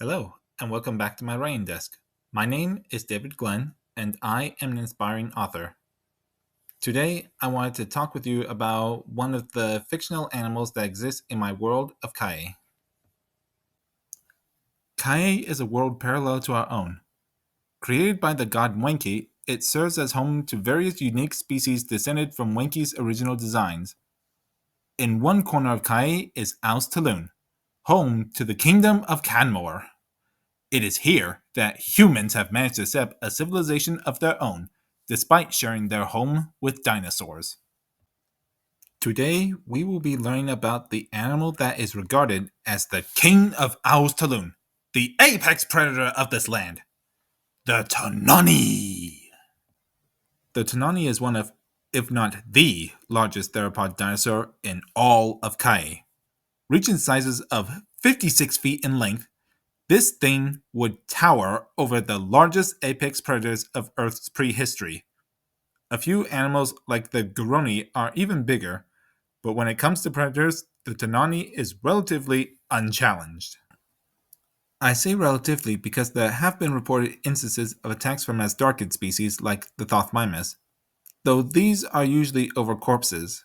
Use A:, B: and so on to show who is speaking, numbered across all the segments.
A: Hello, and welcome back to my writing desk. My name is David Glenn, and I am an inspiring author. Today, I wanted to talk with you about one of the fictional animals that exists in my world of Cayle. Cayle is a world parallel to our own. Created by the god Mhukoni, it serves as home to various unique species descended from Mhukoni's original designs. In one corner of Cayle is Aos Talun, home to the Kingdom of Canmore. It is here that humans have managed to set up a civilization of their own, despite sharing their home with dinosaurs. Today, we will be learning about the animal that is regarded as the King of Aos Talun, the apex predator of this land, the Tonani. The Tanani is one of, if not the largest theropod dinosaur in all of Caille. Reaching sizes of 56 feet in length, this thing would tower over the largest apex predators of Earth's prehistory. A few animals like the Gorabe are even bigger, but when it comes to predators, the Tanani is relatively unchallenged. I say relatively because there have been reported instances of attacks from Asdarkid species like the Thothmimus, though these are usually over corpses.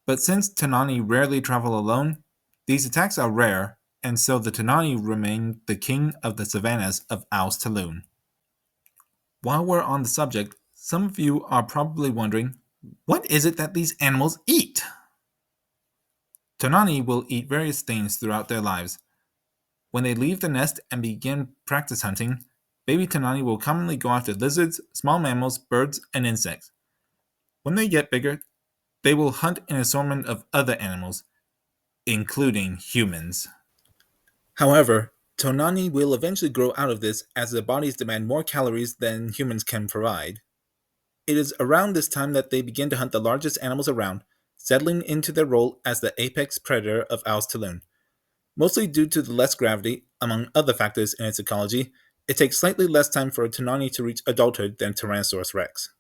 A: But since Tanani rarely travel alone, these attacks are rare, and so the Tanani remain the king of the savannas of Aos Talun. While we're on the subject, some of you are probably wondering, what is it that these animals eat? Tanani will eat various things throughout their lives. When they leave the nest and begin practice hunting, baby Tanani will commonly go after lizards, small mammals, birds, and insects. When they get bigger, they will hunt an assortment of other animals, including humans. However, Tonani will eventually grow out of this as their bodies demand more calories than humans can provide. It is around this time that they begin to hunt the largest animals around, settling into their role as the apex predator of Aos Talun. Mostly due to the less gravity, among other factors in its ecology, it takes slightly less time for a Tonani to reach adulthood than Tyrannosaurus rex.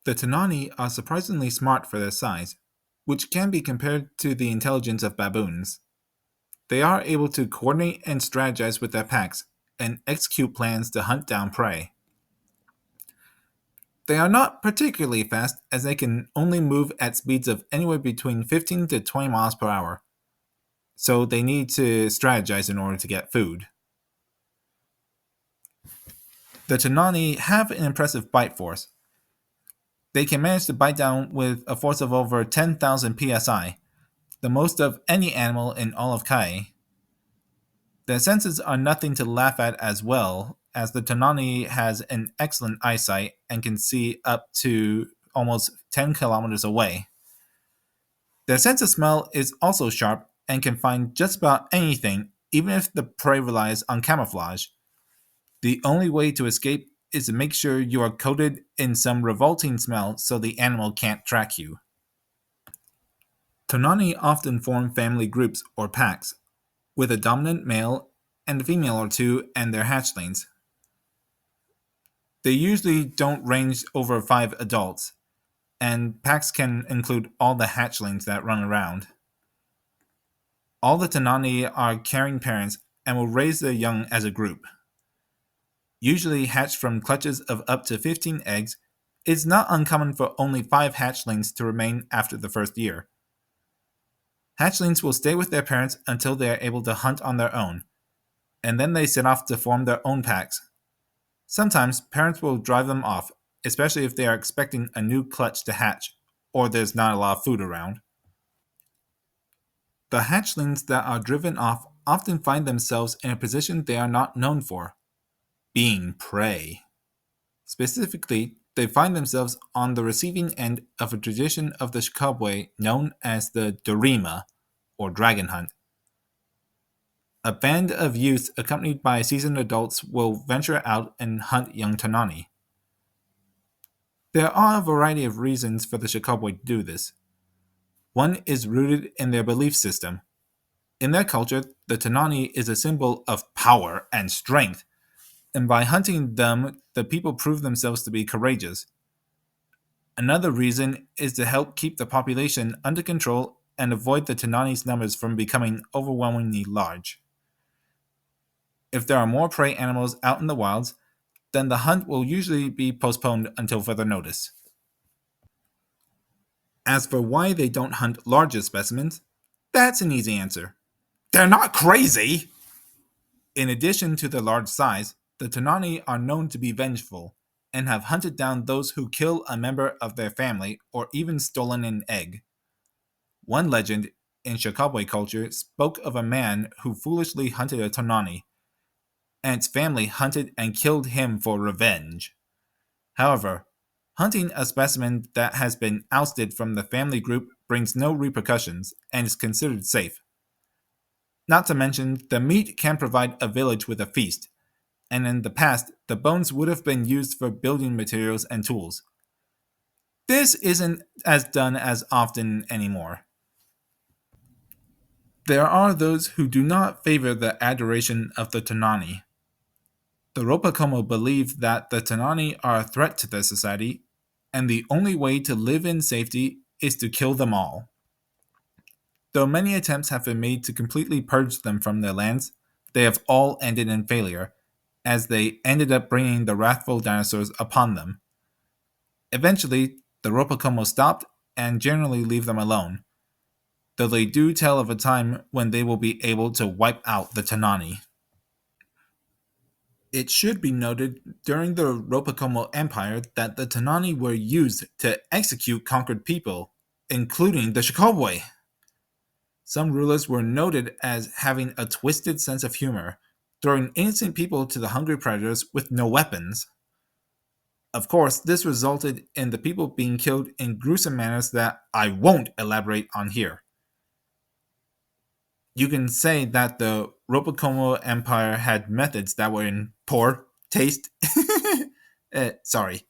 A: The Tanani are surprisingly smart for their size, which can be compared to the intelligence of baboons. They are able to coordinate and strategize with their packs, and execute plans to hunt down prey. They are not particularly fast, as they can only move at speeds of anywhere between 15 to 20 miles per hour, so they need to strategize in order to get food. The Tanani have an impressive bite force. They can manage to bite down with a force of over 10,000 psi, the most of any animal in all of Caille. Their senses are nothing to laugh at as well, as the Tonani has an excellent eyesight and can see up to almost 10 kilometers away. Their sense of smell is also sharp and can find just about anything, even if the prey relies on camouflage. The only way to escape is to make sure you are coated in some revolting smell so the animal can't track you. Tonani often form family groups or packs, with a dominant male and a female or two and their hatchlings. They usually don't range over 5 adults, and packs can include all the hatchlings that run around. All the Tanani are caring parents and will raise their young as a group. Usually hatched from clutches of up to 15 eggs, it's not uncommon for only 5 hatchlings to remain after the first year. Hatchlings will stay with their parents until they are able to hunt on their own, and then they set off to form their own packs. Sometimes parents will drive them off, especially if they are expecting a new clutch to hatch, or there's not a lot of food around. The hatchlings that are driven off often find themselves in a position they are not known for, being prey. Specifically, they find themselves on the receiving end of a tradition of the Shokobwe known as the Dorima, or dragon hunt. A band of youths accompanied by seasoned adults will venture out and hunt young Tanani. There are a variety of reasons for the Shokobwe to do this. One is rooted in their belief system. In their culture, the Tanani is a symbol of power and strength, and by hunting them, the people prove themselves to be courageous. Another reason is to help keep the population under control and avoid the Tonani's numbers from becoming overwhelmingly large. If there are more prey animals out in the wilds, then the hunt will usually be postponed until further notice. As for why they don't hunt larger specimens, that's an easy answer. They're not crazy! In addition to their large size, the Tanani are known to be vengeful and have hunted down those who kill a member of their family or even stolen an egg. One legend in Shokobwe culture spoke of a man who foolishly hunted a Tonani, and its family hunted and killed him for revenge. However, hunting a specimen that has been ousted from the family group brings no repercussions and is considered safe. Not to mention, the meat can provide a village with a feast, and in the past, the bones would have been used for building materials and tools. This isn't as done as often anymore. There are those who do not favor the adoration of the Tanani. The Ropakomo believe that the Tanani are a threat to their society, and the only way to live in safety is to kill them all. Though many attempts have been made to completely purge them from their lands, they have all ended in failure, as they ended up bringing the wrathful dinosaurs upon them. Eventually, the Ropakomo stopped and generally leave them alone, though they do tell of a time when they will be able to wipe out the Tanani. It should be noted during the Ropakomo Empire that the Tanani were used to execute conquered people, including the Shokobwe. Some rulers were noted as having a twisted sense of humor, throwing innocent people to the hungry predators with no weapons. Of course, this resulted in the people being killed in gruesome manners that I won't elaborate on here. You can say that the Ropakomo Empire had methods that were in poor taste. Sorry.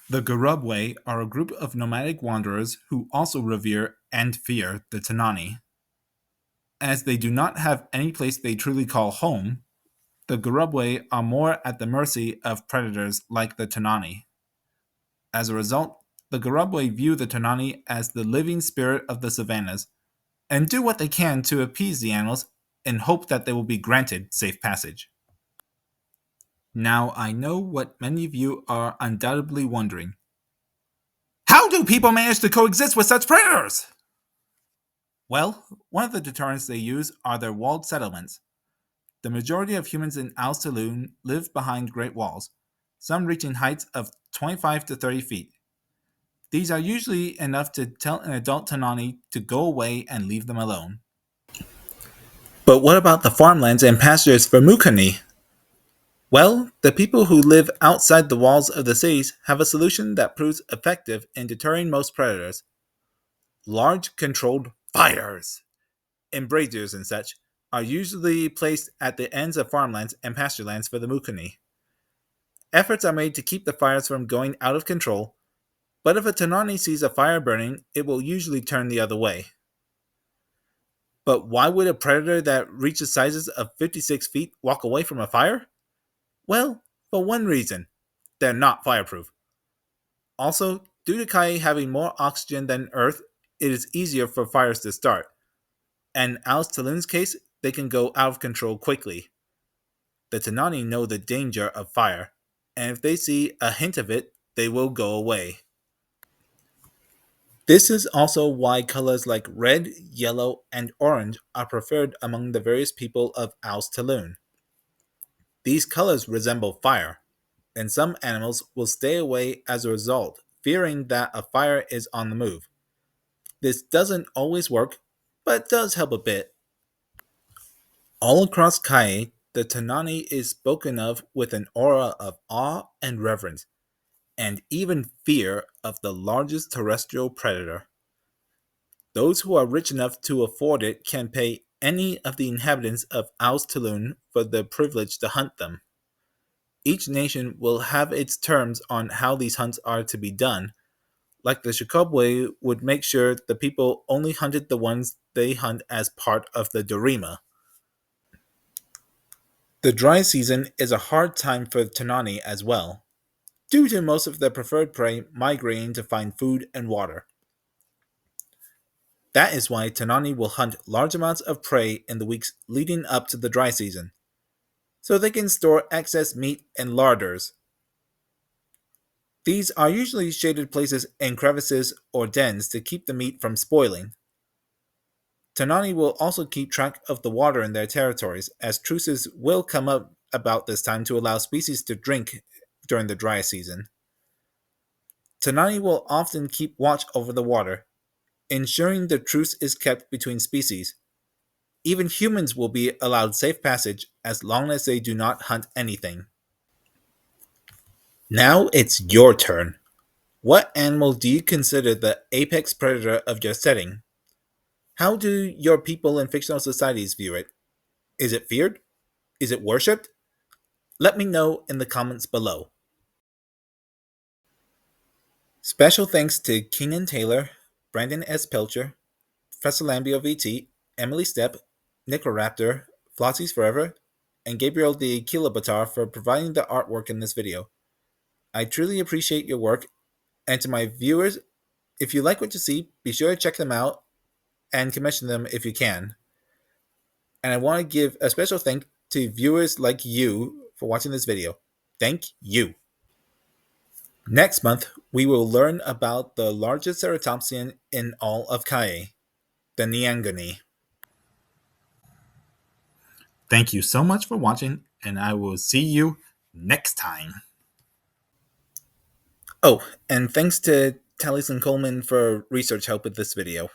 A: The Gorabe are a group of nomadic wanderers who also revere and fear the Tanani. As they do not have any place they truly call home, the Gorabe are more at the mercy of predators like the Tanani. As a result, the Gorabe view the Tanani as the living spirit of the savannas and do what they can to appease the animals in hope that they will be granted safe passage. Now, I know what many of you are undoubtedly wondering. How do people manage to coexist with such predators? Well, one of the deterrents they use are their walled settlements. The majority of humans in Aos Talun live behind great walls, some reaching heights of 25 to 30 feet. These are usually enough to tell an adult Tanani to go away and leave them alone. But what about the farmlands and pastures for Mhukoni? Well, the people who live outside the walls of the cities have a solution that proves effective in deterring most predators. Large controlled fires and braziers and such are usually placed at the ends of farmlands and pasturelands for the Mhukoni. Efforts are made to keep the fires from going out of control, but if a Tanani sees a fire burning, it will usually turn the other way. But why would a predator that reaches sizes of 56 feet walk away from a fire? Well, for one reason, they're not fireproof. Also, due to Caille having more oxygen than Earth, it is easier for fires to start. And in Aos Talun's case, they can go out of control quickly. The Tanani know the danger of fire, and if they see a hint of it, they will go away. This is also why colors like red, yellow, and orange are preferred among the various people of Aos Talun. These colors resemble fire, and some animals will stay away as a result, fearing that a fire is on the move. This doesn't always work, but does help a bit. All across Caille, the Tanani is spoken of with an aura of awe and reverence, and even fear of the largest terrestrial predator. Those who are rich enough to afford it can pay any of the inhabitants of Aos Talun for the privilege to hunt them. Each nation will have its terms on how these hunts are to be done. Like the Shokobwe would make sure the people only hunted the ones they hunt as part of the Dorima. The dry season is a hard time for Tanani as well. due to most of their preferred prey migrating to find food and water. That is why Tanani will hunt large amounts of prey in the weeks leading up to the dry season, so they can store excess meat in larders. These are usually shaded places in crevices or dens to keep the meat from spoiling. Tonani will also keep track of the water in their territories, as truces will come up about this time to allow species to drink during the dry season. Tanani will often keep watch over the water, ensuring the truce is kept between species. Even humans will be allowed safe passage as long as they do not hunt anything. Now it's your turn. What animal do you consider the apex predator of your setting? How do your people in fictional societies view it? Is it feared? Is it worshipped? Let me know in the comments below. Special thanks to Keenan Taylor, Brandon S. Pilcher, Professor Lambio VT, Emily Stepp, Nickoraptor, Flossies Forever, and Gabriel the Kilobatar for providing the artwork in this video. I truly appreciate your work, and to my viewers, if you like what you see, be sure to check them out and commission them if you can. And I want to give a special thank to viewers like you for watching this video. Thank you. Next month, we will learn about the largest ceratopsian in all of Cayle, the Nyangani. Thank you so much for watching, and I will see you next time. Oh, and thanks to Taliesin Coleman for research help with this video.